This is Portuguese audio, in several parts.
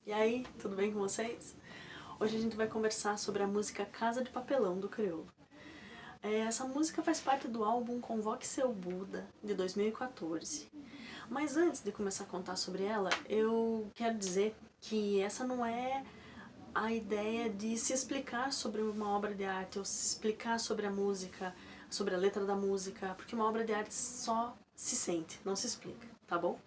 E aí, tudo bem com vocês? Hoje a gente vai conversar sobre a música Casa de Papelão, do Criolo. Essa música faz parte do álbum Convoque Seu Buda, de 2014. Mas antes de começar a contar sobre ela, eu quero dizer que essa não é a ideia de se explicar sobre uma obra de arte, ou se explicar sobre a música, sobre a letra da música, porque uma obra de arte só se sente, não se explica, tá bom?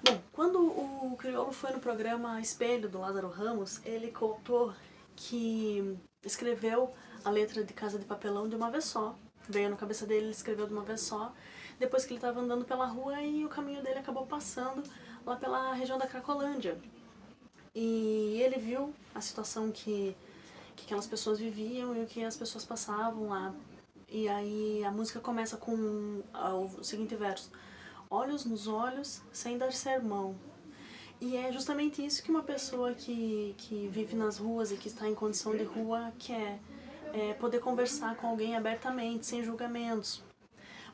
Bom, quando o Criolo foi no programa Espelho, do Lázaro Ramos, ele contou que escreveu a letra de Casa de Papelão de uma vez só. Veio na cabeça dele, ele escreveu de uma vez só. Depois que ele estava andando pela rua e o caminho dele acabou passando lá pela região da Cracolândia. E ele viu a situação que aquelas pessoas viviam e o que as pessoas passavam lá. E aí a música começa com o seguinte verso: olhos nos olhos, sem dar sermão. E é justamente isso que uma pessoa que vive nas ruas e que está em condição de rua quer. É poder conversar com alguém abertamente, sem julgamentos.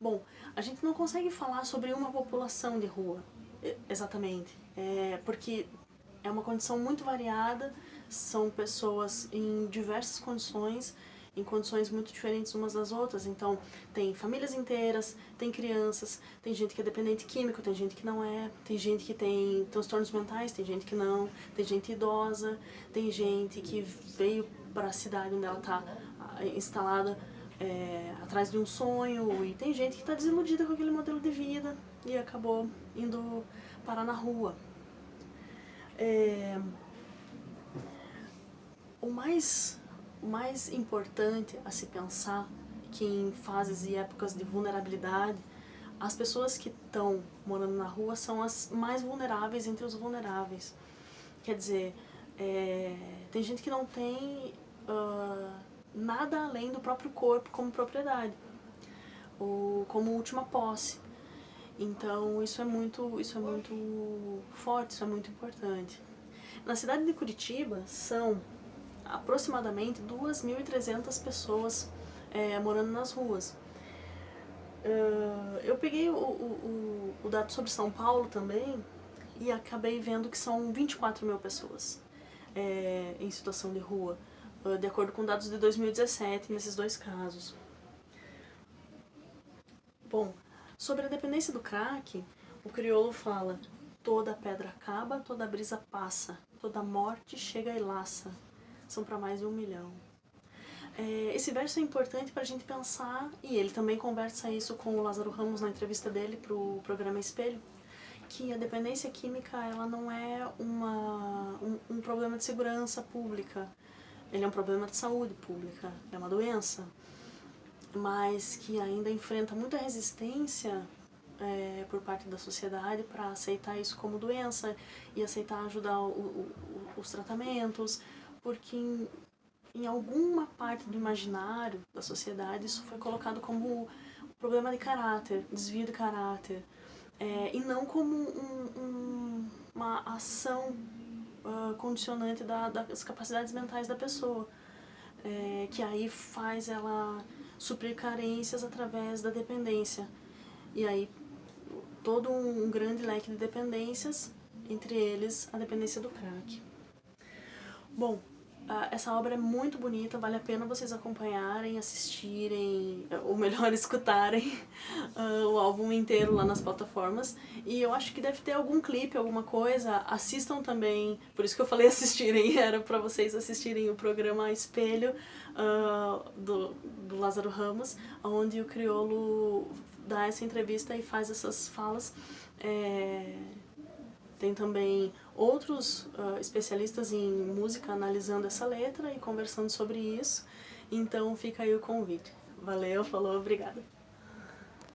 Bom, a gente não consegue falar sobre uma população de rua, exatamente. Porque é uma condição muito variada, são pessoas em diversas condições, em condições muito diferentes umas das outras. Então, tem famílias inteiras, tem crianças, tem gente que é dependente químico, tem gente que não é, tem gente que tem transtornos mentais, tem gente que não, tem gente idosa, tem gente que veio para a cidade onde ela está instalada atrás de um sonho, e tem gente que está desiludida com aquele modelo de vida e acabou indo parar na rua. O mais importante a se pensar é que em fases e épocas de vulnerabilidade, as pessoas que estão morando na rua são as mais vulneráveis entre os vulneráveis. Quer dizer, tem gente que não tem nada além do próprio corpo como propriedade, ou como última posse. Então isso é muito forte, isso é muito importante. Na cidade de Curitiba são aproximadamente 2.300 pessoas morando nas ruas. Eu peguei o dado sobre São Paulo também e acabei vendo que são 24 mil pessoas em situação de rua, de acordo com dados de 2017 nesses dois casos. Bom, sobre a dependência do crack, o Criolo fala: toda pedra acaba, toda brisa passa, toda morte chega e laça, são para mais de 1 milhão. Esse verso é importante para a gente pensar, e ele também conversa isso com o Lázaro Ramos na entrevista dele para o programa Espelho, que a dependência química ela não é um problema de segurança pública, ele é um problema de saúde pública, é uma doença, mas que ainda enfrenta muita resistência por parte da sociedade para aceitar isso como doença e aceitar ajudar os tratamentos, porque em alguma parte do imaginário da sociedade isso foi colocado como problema de caráter, desvio de caráter, e não como uma ação condicionante das capacidades mentais da pessoa, que aí faz ela suprir carências através da dependência. E aí todo um grande leque de dependências, entre eles a dependência do crack. Bom, essa obra é muito bonita, vale a pena vocês acompanharem, assistirem, ou melhor, escutarem o álbum inteiro lá nas plataformas. E eu acho que deve ter algum clipe, alguma coisa. Assistam também, por isso que eu falei assistirem, era para vocês assistirem o programa Espelho do Lázaro Ramos, onde o Criolo dá essa entrevista e faz essas falas. Tem também outros especialistas em música analisando essa letra e conversando sobre isso. Então fica aí o convite. Valeu, falou, obrigada.